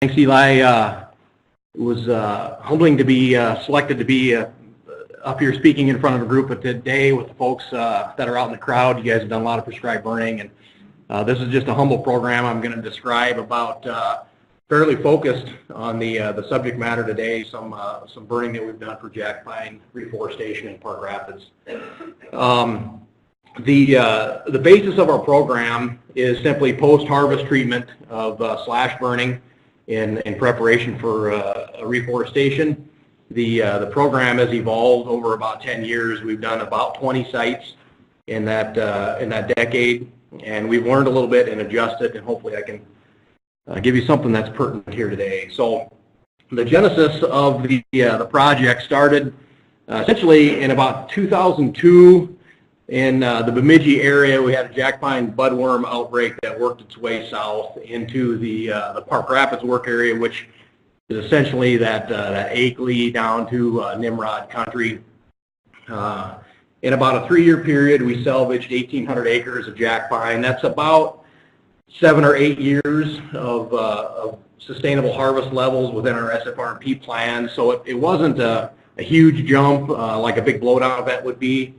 Thanks, Eli. It was humbling to be selected to be up here speaking in front of a group today with the folks that are out in the crowd. You guys have done a lot of prescribed burning, and this is just a humble program I'm going to describe about fairly focused on the subject matter today, some burning that we've done for jack pine reforestation in Park Rapids. The basis of our program is simply post-harvest treatment of slash burning in preparation for reforestation. The program has evolved over about 10 years. We've done about 20 sites in that decade, and we've learned a little bit and adjusted, and hopefully I can give you something that's pertinent here today. So the genesis of the project started essentially in about 2002. In the Bemidji area, we had a jack pine budworm outbreak that worked its way south into the Park Rapids work area, which is essentially that Akeley down to Nimrod country. In about a 3-year period, we salvaged 1,800 acres of jack pine. That's about 7 or 8 years of sustainable harvest levels within our SFRP plan. So it wasn't a huge jump like a big blowdown event would be,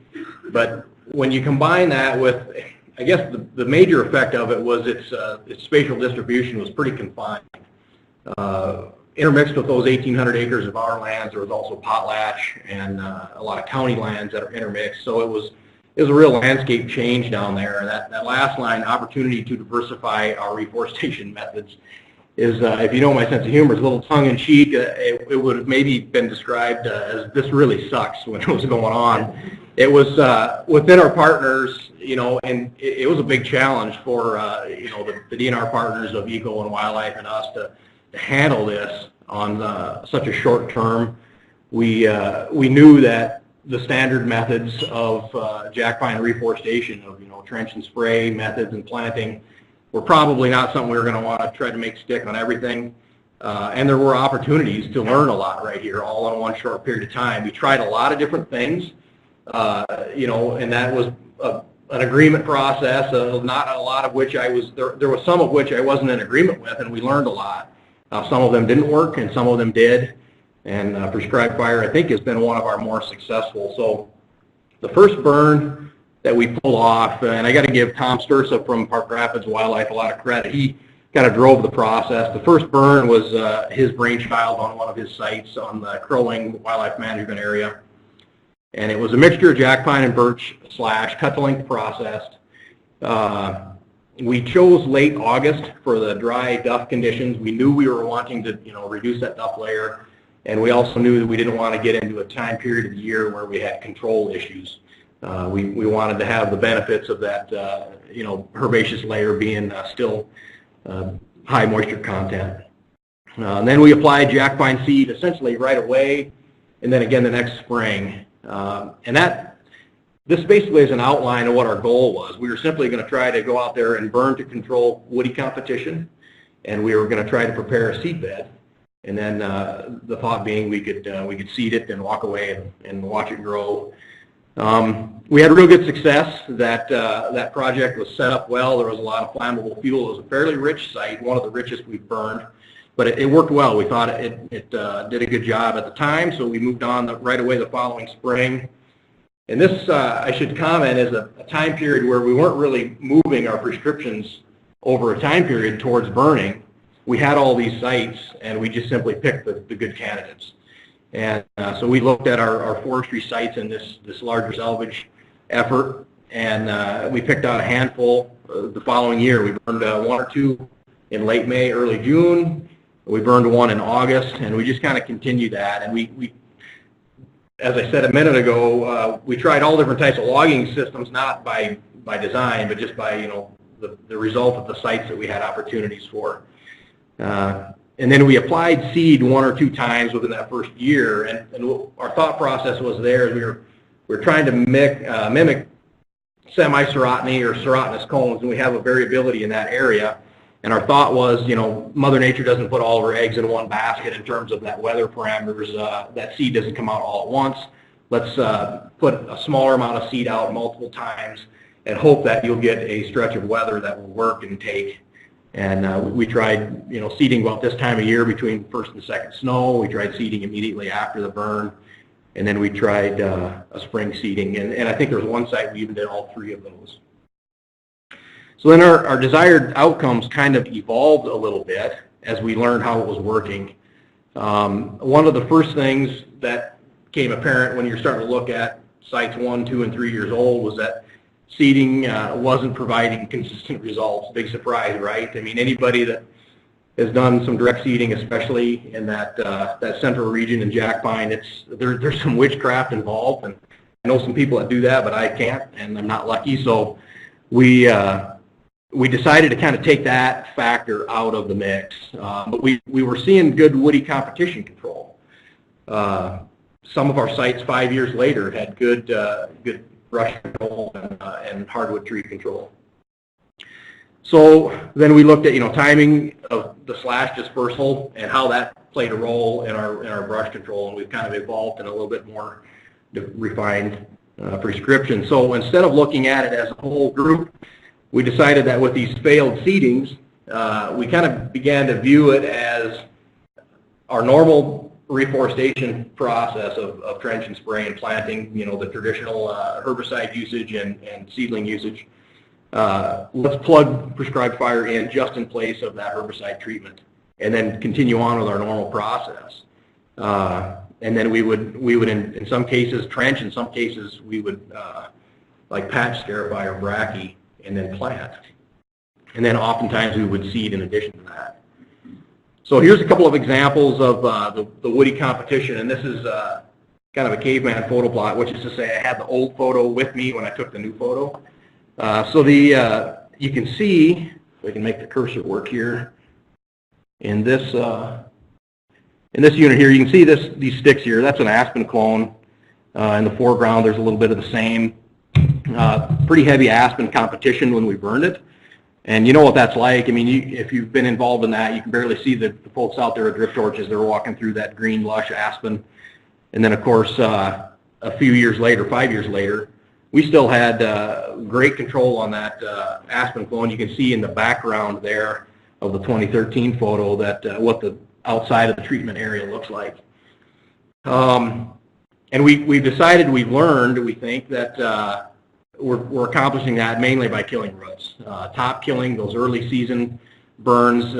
but when you combine that with, I guess the major effect of it was its spatial distribution was pretty confined. Intermixed with those 1,800 acres of our lands, there was also potlatch and a lot of county lands that are intermixed. So it was a real landscape change down there. And that last line, opportunity to diversify our reforestation methods, is, if you know my sense of humor, is a little tongue-in-cheek. It would have maybe been described as this really sucks when it was going on. It was within our partners, and it was a big challenge for the DNR partners of Eco and Wildlife and us to handle this on such a short term. We knew that the standard methods of jack pine reforestation, of trench and spray methods and planting, were probably not something we were going to want to try to make stick on everything. And there were opportunities to learn a lot right here, all in one short period of time. We tried a lot of different things, and that was an agreement process, not a lot of which I was, there was some of which I wasn't in agreement with, and we learned a lot. Some of them didn't work, and some of them did. And SFECfire, I think, has been one of our more successful. So the first burn that we pulled off, and I got to give Tom Stursa from Park Rapids Wildlife a lot of credit. He kind of drove the process. The first burn was his brainchild on one of his sites on the Crowling Wildlife Management Area. And it was a mixture of jack pine and birch slash cut to length processed. We chose late August for the dry duff conditions. We knew we were wanting to reduce that duff layer, and we also knew that we didn't want to get into a time period of the year where we had control issues. We wanted to have the benefits of that herbaceous layer being still high moisture content. And then we applied jack pine seed essentially right away, and then again the next spring. And this basically is an outline of what our goal was. We were simply going to try to go out there and burn to control woody competition, and we were going to try to prepare a seed bed. And then the thought being we could seed it and walk away and watch it grow. We had real good success. That project was set up well. There was a lot of flammable fuel. It was a fairly rich site, one of the richest we've burned, but it worked well. We thought it did a good job at the time, so we moved on right away the following spring. And this, I should comment, is a time period where we weren't really moving our prescriptions over a time period towards burning. We had all these sites, and we just simply picked the good candidates. And so we looked at our forestry sites in this larger salvage effort, and we picked out a handful the following year. We burned 1 or 2 in late May, early June. We burned 1 in August, and we just kind of continued that. And we as I said a minute ago, we tried all different types of logging systems, not by design, but just by the result of the sites that we had opportunities for. And then we applied seed 1 or 2 times within that first year, and our thought process was there. We were trying to mimic semi-serotiny or serotinous cones, and we have a variability in that area. And our thought was, Mother Nature doesn't put all of her eggs in one basket in terms of that weather parameters. That seed doesn't come out all at once. Let's put a smaller amount of seed out multiple times and hope that you'll get a stretch of weather that will work and take. And we tried, seeding about this time of year between first and second snow. We tried seeding immediately after the burn. And then we tried a spring seeding. And I think there was one site we even did all three of those. So then our desired outcomes kind of evolved a little bit as we learned how it was working. One of the first things that became apparent when you're starting to look at sites 1, 2, and 3 years old was that seeding wasn't providing consistent results. Big surprise, right? I mean, anybody that has done some direct seeding, especially in that central region in Jack Pine, there's some witchcraft involved, and I know some people that do that, but I can't, and I'm not lucky. So we decided to kind of take that factor out of the mix, but we were seeing good woody competition control. Some of our sites 5 years later had good brush control and hardwood tree control. So then we looked at timing of the slash dispersal and how that played a role in our brush control, and we've kind of evolved in a little bit more refined prescription. So instead of looking at it as a whole group, we decided that with these failed seedings, we kind of began to view it as our normal reforestation process of trench and spray and planting, the traditional herbicide usage and seedling usage. Let's plug prescribed fire in just in place of that herbicide treatment, and then continue on with our normal process. And then we would in some cases trench, in some cases we would like patch SFECfire or brachy and then plant. And then oftentimes we would seed in addition to that. So here's a couple of examples of the woody competition, and this is kind of a caveman photo plot, which is to say I had the old photo with me when I took the new photo. So you can see, if I can make the cursor work here, in this unit here, you can see these sticks here. That's an aspen clone. In the foreground, there's a little bit of the same. Pretty heavy aspen competition when we burned it. And you know what that's like. I mean, if you've been involved in that, you can barely see the folks out there with drip torches. They're walking through that green, lush aspen. And then, of course, a few years later, 5 years later, we still had great control on that aspen clone. You can see in the background there of the 2013 photo that what the outside of the treatment area looks like. And we've decided, we've learned, we think, that we're accomplishing that mainly by killing roots. Top killing, those early season burns,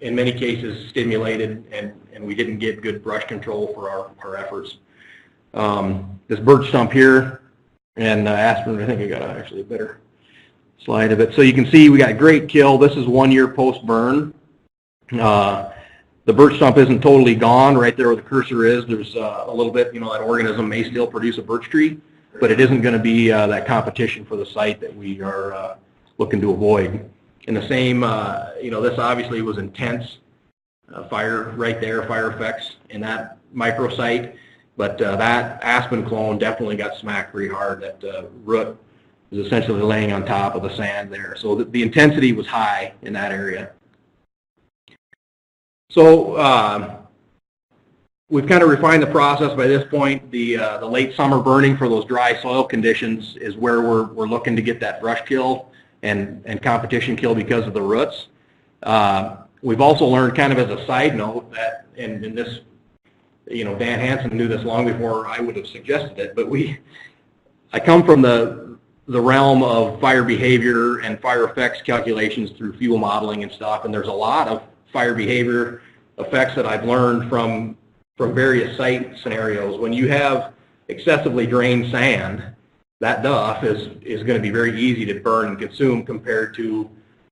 in many cases stimulated, and we didn't get good brush control for our efforts. This birch stump here and aspen, I think I got actually a better slide of it. So you can see we got great kill. This is 1 year post burn. The birch stump isn't totally gone. Right there where the cursor is, there's a little bit, that organism may still produce a birch tree, but it isn't going to be that competition for the site that we are looking to avoid. And the same, this obviously was intense fire right there, fire effects in that microsite, but that aspen clone definitely got smacked pretty hard. That root was essentially laying on top of the sand there. So the intensity was high in that area. So we've kind of refined the process by this point. The late summer burning for those dry soil conditions is where we're looking to get that brush kill and competition kill because of the roots. We've also learned, kind of as a side note, that in this, Dan Hansen knew this long before I would have suggested it, but I come from the realm of fire behavior and fire effects calculations through fuel modeling and stuff, and there's a lot of fire behavior effects that I've learned from various site scenarios. When you have excessively drained sand, that duff is going to be very easy to burn and consume compared to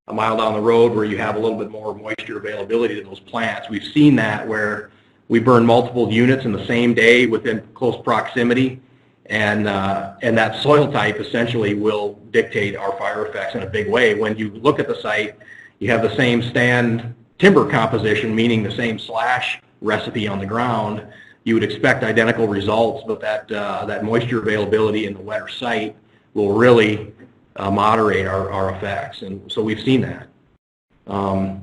a mile down the road where you have a little bit more moisture availability to those plants. We've seen that where we burn multiple units in the same day within close proximity, and that soil type essentially will dictate our fire effects in a big way. When you look at the site, you have the same stand timber composition, meaning the same slash recipe on the ground. You would expect identical results, but that moisture availability in the wetter site will really moderate our effects, and so we've seen that. And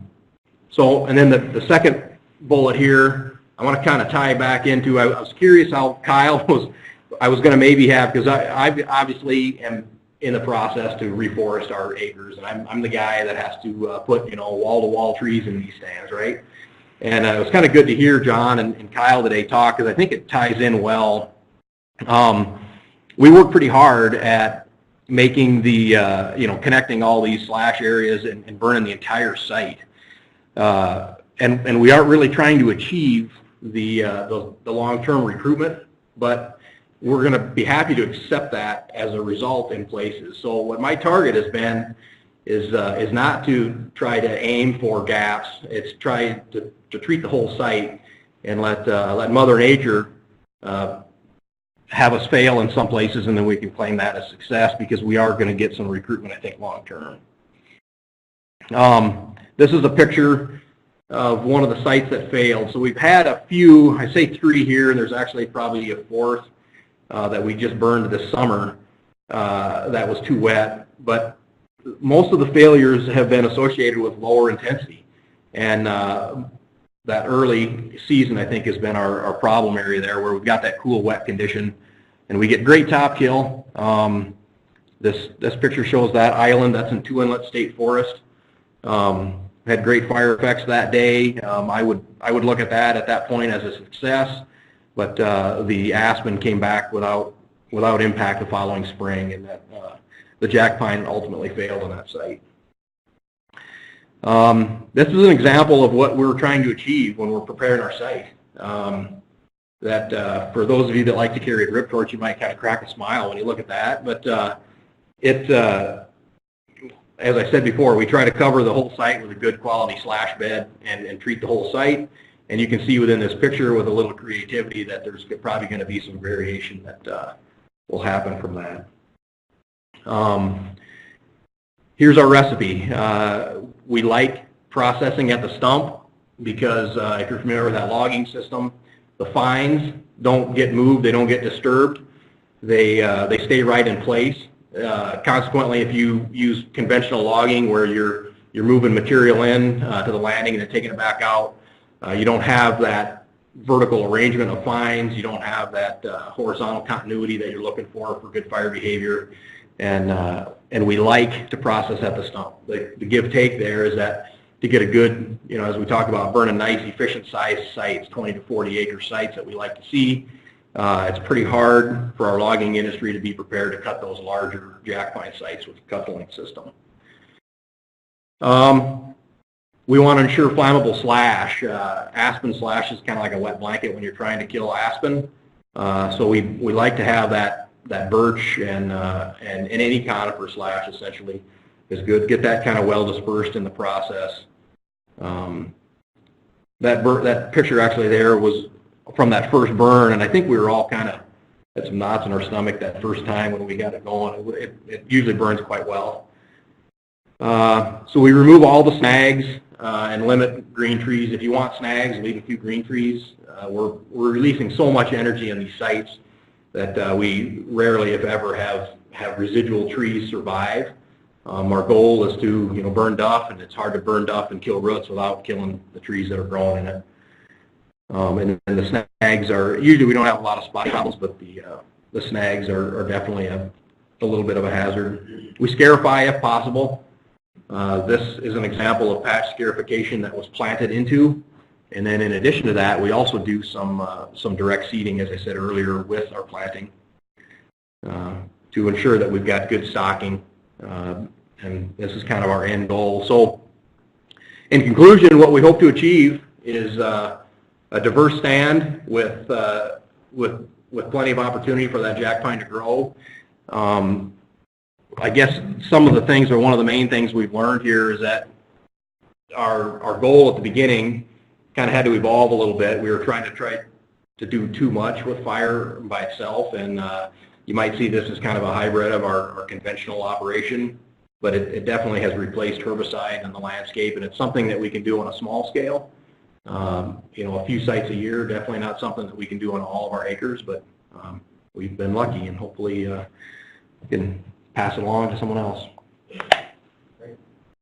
then the second bullet here, I want to kind of tie back into, I was curious how Kyle I was going to maybe have, because I obviously am in the process to reforest our acres, and I'm the guy that has to put, you know, wall-to-wall trees in these stands, right? And it was kind of good to hear John and Kyle today talk, because I think it ties in well. We work pretty hard at making the, you know, connecting all these slash areas and burning the entire site. And we aren't really trying to achieve the long-term recruitment, but we're going to be happy to accept that as a result in places. So what my target has been is not to try to aim for gaps. It's try to treat the whole site and let Mother Nature have us fail in some places, and then we can claim that as success, because we are going to get some recruitment, I think, long term. This is a picture of one of the sites that failed. So we've had a few, I say 3 here, and there's actually probably a 4th that we just burned this summer that was too wet. But most of the failures have been associated with lower intensity. And that early season, I think, has been our problem area there, where we've got that cool, wet condition, and we get great top kill. This picture shows that island. That's in Two Inlet State Forest. Had great fire effects that day. I would look at that point as a success, but the aspen came back without impact the following spring, and that the jack pine ultimately failed on that site. This is an example of what we're trying to achieve when we're preparing our site. For those of you that like to carry a drip torch, you might kind of crack a smile when you look at that. But as I said before, we try to cover the whole site with a good quality slash bed and treat the whole site. And you can see within this picture, with a little creativity, that there's probably going to be some variation that will happen from that. Here's our recipe. We like processing at the stump, because if you're familiar with that logging system, the fines don't get moved, they don't get disturbed, they stay right in place. Consequently, if you use conventional logging, where you're moving material in to the landing and then taking it back out, you don't have that vertical arrangement of fines, you don't have that horizontal continuity that you're looking for good fire behavior, and we like to process at the stump. The give-take there is that to get a good, you know, as we talk about burning nice, efficient-sized sites, 20 to 40 acre sites that we like to see, it's pretty hard for our logging industry to be prepared to cut those larger jack pine sites with a cut-to-length system. We want to ensure flammable slash. Aspen slash is kind of like a wet blanket when you're trying to kill aspen. So we like to have that birch and any conifer slash essentially is good. Get that kind of well dispersed in the process. That picture actually there was from that first burn, and I think we were all kind of had some knots in our stomach that first time when we got it going. It usually burns quite well. So we remove all the snags and limit green trees. If you want snags, leave a few green trees. We're releasing so much energy on these sites that we rarely, if ever, have residual trees survive. Our goal is to burn duff, and it's hard to burn duff and kill roots without killing the trees that are growing in it. And the snags are, usually we don't have a lot of spot problems, but the snags are definitely a little bit of a hazard. We scarify if possible. This is an example of patch scarification that was planted into, and then in addition to that, we also do some direct seeding, as I said earlier, with our planting to ensure that we've got good stocking, and this is kind of our end goal. So in conclusion, what we hope to achieve is a diverse stand with plenty of opportunity for that jack pine to grow. I guess some of the things, or one of the main things we've learned here, is that our goal at the beginning kind of had to evolve a little bit. We were trying to do too much with fire by itself, and you might see this as kind of a hybrid of our conventional operation, but it definitely has replaced herbicide in the landscape, and it's something that we can do on a small scale. A few sites a year, definitely not something that we can do on all of our acres, but we've been lucky, and hopefully we can pass it along to someone else.